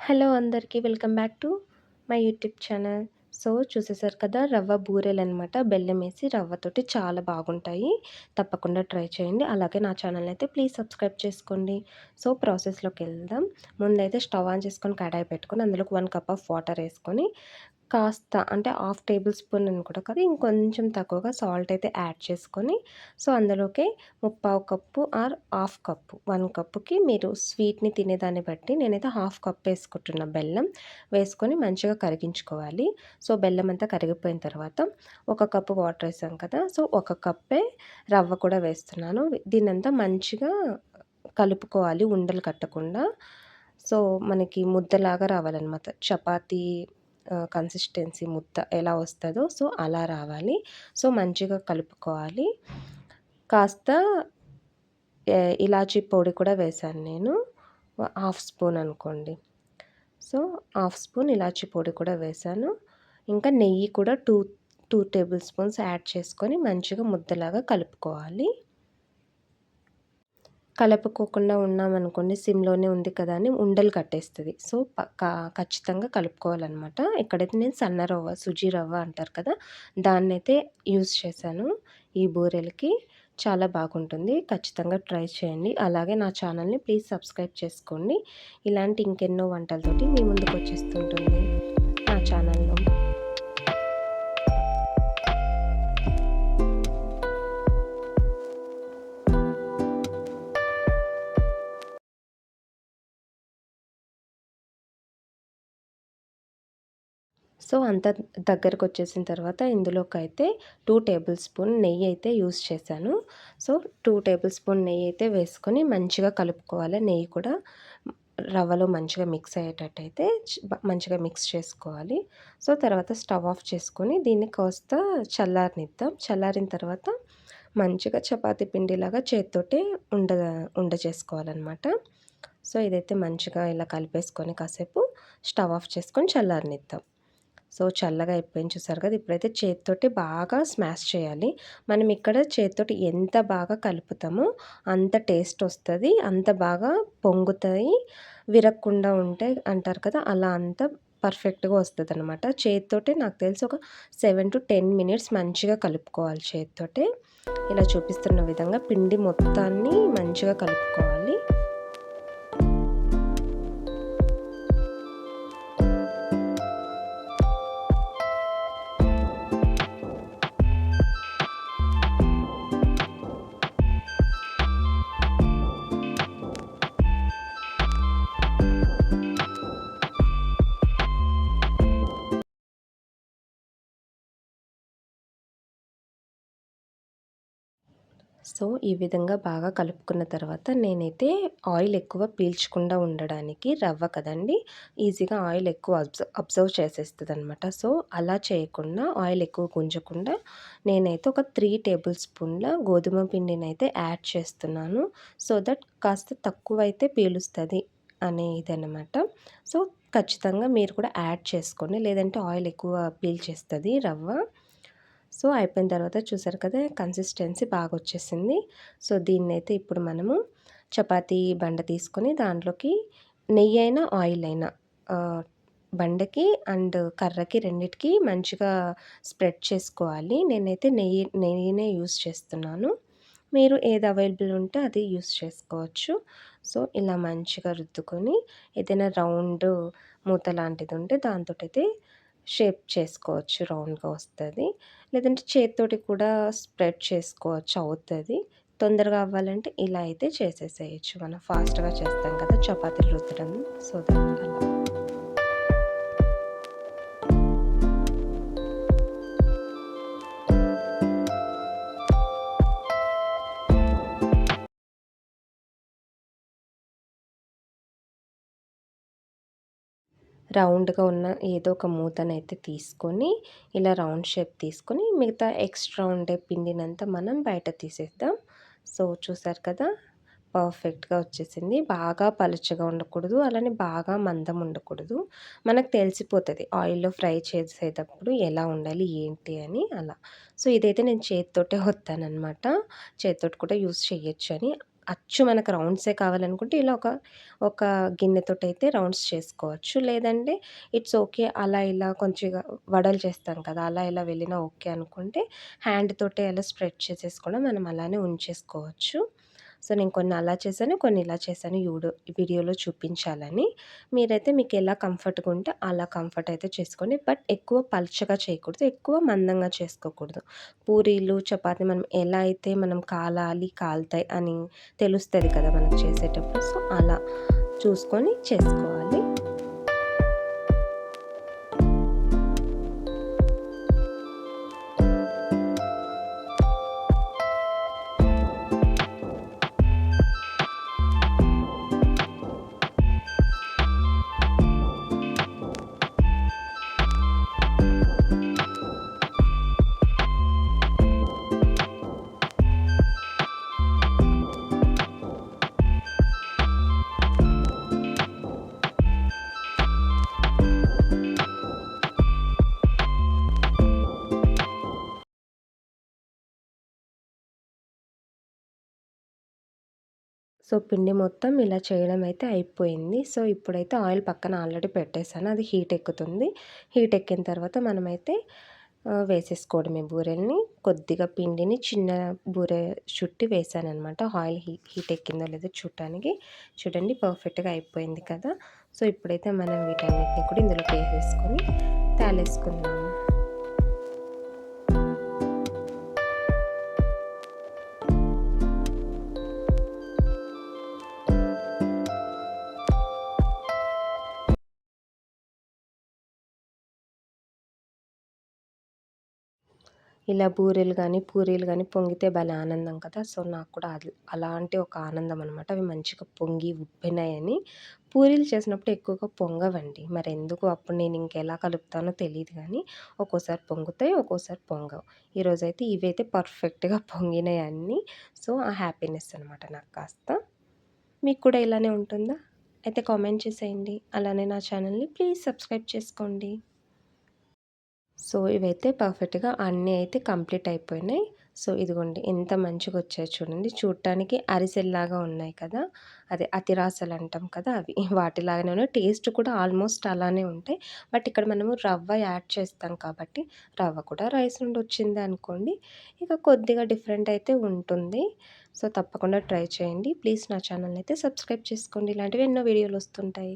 Hello అందరికీ welcome back to my YouTube channel. So చూసేసారు కదా, రవ్వ బూరెలనమాట. బెల్లమేసి రవ్వతోటి చాలా బాగుంటాయి. తప్పకుండా ట్రై చేయండి. అలాగే నా ఛానల్ అయితే ప్లీజ్ సబ్స్క్రైబ్ చేసుకోండి. సో ప్రాసెస్‌లోకెళ్దాం. ముందైతే స్టవ్ ఆన్ చేసుకొని కడాయి పెట్టుకొని అందులోకి 1 కప్ ఆఫ్ వాటర్ ఏసుకొని కాస్త అంటే హాఫ్ టేబుల్ స్పూన్ అని కూడా కాదు, ఇంకొంచెం తక్కువగా సాల్ట్ అయితే యాడ్ చేసుకొని, సో అందులోకే ముప్పావు కప్పు ఆర్ హాఫ్ కప్పు 1 కప్పుకి మీరు స్వీట్‌ని తినేదాన్ని బట్టి నేనైతే హాఫ్ కప్ వేసుకుంటున్నా బెల్లం. వేసుకొని మంచిగా కరిగించుకోవాలి. సో బెల్లం అంతా కరిగిపోయిన తర్వాత 1 కప్పు వాటర్ వేసాం కదా, సో 1 కప్పే రవ్వ కూడా వేస్తున్నాను. దీన్నంతా మంచిగా కలుపుకోవాలి ఉండలు కట్టకుండా. సో మనకి ముద్దలాగా రావాలనమాట. చపాతీ కన్సిస్టెన్సీ ముద్ద ఎలా వస్తుందో సో అలా రావాలి. సో మంచిగా కలుపుకోవాలి. కాస్త ఇలాచీ పొడి కూడా వేశాను నేను. హాఫ్ స్పూన్ అనుకోండి. సో హాఫ్ స్పూన్ ఇలాచీ పొడి కూడా వేశాను. ఇంకా నెయ్యి కూడా 2 టేబుల్ స్పూన్స్ యాడ్ చేసుకొని మంచిగా ముద్దలాగా కలుపుకోవాలి. కలుపుకోకుండా ఉన్నామనుకోండి, సిమ్‌లోనే ఉంది కదా అని ఉండలు కట్టేస్తది. సో ఖచ్చితంగా కలుపుకోవాలనమాట. ఇక్కడైతే నేను సన్న రవ్వ, సుజీ రవ్వ అంటారు కదా, దాన్నైతే యూజ్ చేశాను ఈ బూరెలకి. చాలా బాగుంటుంది. ఖచ్చితంగా ట్రై చేయండి. అలాగే నా ఛానల్‌ని ప్లీజ్ సబ్స్క్రైబ్ చేసుకోండి. ఇలాంటి ఇంకెన్నో వంటలతోటి మీ ముందుకొచ్చేస్తుంటుంది నా ఛానల్‌లో. సో అంతా దగ్గరకొచ్చేసిన తర్వాత ఇందులోకైతే 2 టేబుల్ స్పూన్ నెయ్యి అయితే యూజ్ చేశాను. సో 2 టేబుల్ స్పూన్ నెయ్యి అయితే వేసుకొని మంచిగా కలుపుకోవాలి. నెయ్యి కూడా రవ్వలో మంచిగా మిక్స్ అయ్యేటట్టయితే మంచిగా మిక్స్ చేసుకోవాలి. సో తర్వాత స్టవ్ ఆఫ్ చేసుకొని దీన్ని కాస్త చల్లారనిద్దాం. చల్లారిన తర్వాత మంచిగా చపాతీ పిండిలాగా చేత్తోటి ఉండ ఉండ చేసుకోవాలనమాట. సో ఇదైతే మంచిగా ఇలా కలిపేసుకొని కాసేపు స్టవ్ ఆఫ్ చేసుకొని చల్లారనిద్దాం. సో చల్లగా అయిపోయింది చూసారు కదా, ఇప్పుడైతే చేత్తోటి బాగా స్మాష్ చేయాలి. మనం ఇక్కడ చేత్తోటి ఎంత బాగా కలుపుతామో అంత టేస్ట్ వస్తుంది, అంత బాగా పొంగుతాయి. విరగకుండా ఉంటే అంటారు కదా, అలా అంతా పర్ఫెక్ట్గా వస్తుంది అనమాట. చేత్తోటి నాకు తెలిసి ఒక 7 to 10 మినిట్స్ మంచిగా కలుపుకోవాలి చేత్తోటే. ఇలా చూపిస్తున్న విధంగా పిండి మొత్తాన్ని మంచిగా కలుపుకోవాలి. సో ఈ విధంగా బాగా కలుపుకున్న తర్వాత నేనైతే ఆయిల్ ఎక్కువ పీల్చకుండా ఉండడానికి, రవ్వ కదండి ఈజీగా ఆయిల్ ఎక్కువ అబ్జర్వ్ చేసేస్తుంది అనమాట. సో అలా చేయకుండా ఆయిల్ ఎక్కువ గుంజకుండా నేనైతే ఒక 3 టేబుల్ స్పూన్ల గోధుమ పిండిని అయితే యాడ్ చేస్తున్నాను. సో దట్ కాస్త తక్కువైతే పీలుస్తుంది అనే ఇదనమాట. సో ఖచ్చితంగా మీరు కూడా యాడ్ చేసుకోండి, లేదంటే ఆయిల్ ఎక్కువ పీల్చేస్తుంది రవ్వ. సో అయిపోయిన తర్వాత చూసారు కదా, కన్సిస్టెన్సీ బాగా వచ్చేసింది. సో దీన్నైతే ఇప్పుడు మనము చపాతీ బండ తీసుకొని దాంట్లోకి నెయ్యి అయినా ఆయిల్ అయినా బండకి అండ్ కర్రకి రెండిటికి మంచిగా స్ప్రెడ్ చేసుకోవాలి. నేనైతే నెయ్యినే యూస్ చేస్తున్నాను. మీరు ఏది అవైలబుల్ ఉంటే అది యూస్ చేసుకోవచ్చు. సో ఇలా మంచిగా రుద్దుకొని ఏదైనా రౌండ్ మూత లాంటిది ఉంటే దాంతోటైతే షేప్ చేసుకోవచ్చు, రౌండ్గా వస్తుంది. లేదంటే చేత్తోటి కూడా స్ప్రెడ్ చేసుకోవచ్చు, అవుతుంది. తొందరగా అవ్వాలంటే ఇలా అయితే చేసేసేయచ్చు. మనం ఫాస్ట్గా చేస్తాం కదా చపాతీలు రుద్దడం, సో దట్ అలా. రౌండ్గా ఉన్న ఏదో ఒక మూతనైతే తీసుకొని ఇలా రౌండ్ షేప్ తీసుకొని మిగతా ఎక్స్ట్రా ఉండే పిండినంతా మనం బయట తీసేద్దాం. సో చూసారు కదా, పర్ఫెక్ట్గా వచ్చేసింది. బాగా పలుచగా ఉండకూడదు, అలానే బాగా మందం ఉండకూడదు. మనకు తెలిసిపోతుంది ఆయిల్లో ఫ్రై చేసేటప్పుడు ఎలా ఉండాలి ఏంటి అని అలా. సో ఇదైతే నేను చేతితోటే వత్తానమాట. చేతితోటి కూడా యూస్ చేయొచ్చు అని. అచ్చు మనకు రౌండ్సే కావాలనుకుంటే ఇలా ఒక గిన్నెతోటైతే రౌండ్స్ చేసుకోవచ్చు. లేదంటే ఇట్స్ ఓకే. అలా ఇలా కొంచెంగా వడలు చేస్తాం కదా! అలా ఇలా వెళ్ళినా ఓకే అనుకుంటే హ్యాండ్ తోటే అలా స్ప్రెడ్ చేసేసుకోవడం మనం అలానే ఉంచేసుకోవచ్చు. సో, నేను కొన్ని అలా చేశాను, కొన్ని ఇలా చేశాను వీడియోలో చూపించాలని. మీరైతే మీకెలా కంఫర్ట్‌గా ఉంటే అలా కంఫర్ట్ అయితే చేసుకోండి. బట్ ఎక్కువ పల్చగా చేయకూడదు. ఎక్కువ మందంగా చేసుకోకూడదు. పూరీలు, చపాతీ మనం ఎలా అయితే మనం కాలాలి, కాలుతాయి అని తెలుస్తది కదా మనకు చేసేటప్పుడు. సో, అలా చూసుకొని చేసుకోవాలి. సో, పిండి మొత్తం ఇలా చేయడం అయితే అయిపోయింది. సో, ఇప్పుడైతే ఆయిల్ పక్కన ఆల్రెడీ పెట్టేసాను. అది హీట్ ఎక్కుతుంది. హీట్ ఎక్కిన తర్వాత మనమైతే వేసేసుకోవడమే బూరెల్ని. కొద్దిగా పిండిని చిన్న బూరె చుట్టి వేసాననమాట. ఆయిల్ హీట్ ఎక్కిందో లేదో చూడటానికి. చూడండి పర్ఫెక్ట్‌గా అయిపోయింది కదా! సో, ఇప్పుడైతే మనం వీటన్నిటిని కూడా ఇందులోకి వేసేసుకొని తాళేసుకుందాము. ఇలా బూరెలు గానీ, పూరీలు గానీ పొంగితే భలే ఆనందం కదా! సో, నాకు కూడా అలాంటి ఒక ఆనందం అనమాట. అవి మంచిగా పొంగి ఉబ్బినాయని. పూరీలు చేసినప్పుడు ఎక్కువగా పొంగవండి. మరెందుకో అప్పుడు నేను ఇంకెలా కలుపుతానో తెలీదు గానీ, ఒక్కోసారి పొంగుతాయి, ఒక్కోసారి పొంగవు. ఈరోజైతే ఇవైతే పర్ఫెక్ట్‌గా పొంగినాయి అన్నీ. సో, ఆ హ్యాపీనెస్ అనమాట నాకు కాస్త. మీకు కూడా ఇలానే ఉంటుందా? అయితే కామెంట్ చేసేయండి. అలానే నా ఛానల్‌ని ప్లీజ్ సబ్స్క్రైబ్ చేసుకోండి. సో, ఇవైతే పర్ఫెక్ట్‌గా అన్నీ అయితే కంప్లీట్ అయిపోయినాయి. సో, ఇదిగోండి ఎంత మంచిగొచ్చాయో చూడండి. చూడటానికి అరిసెల్లాగా ఉన్నాయి కదా! అదే అతిరాసలంటాం కదా! అవి. వాటిలాగానే ఉన్నాయి. టేస్ట్ కూడా ఆల్మోస్ట్ అలానే ఉంటాయి. బట్ ఇక్కడ మనము రవ్వ యాడ్ చేస్తాం కాబట్టి, రవ్వ కూడా రైస్ నుండి వచ్చిందే అనుకోండి. ఇక కొద్దిగా డిఫరెంట్ అయితే ఉంటుంది. సో, తప్పకుండా ట్రై చేయండి. ప్లీజ్ నా ఛానల్‌ని అయితే సబ్స్క్రైబ్ చేసుకోండి. ఇలాంటివి ఎన్నో వీడియోలొస్తుంటాయి.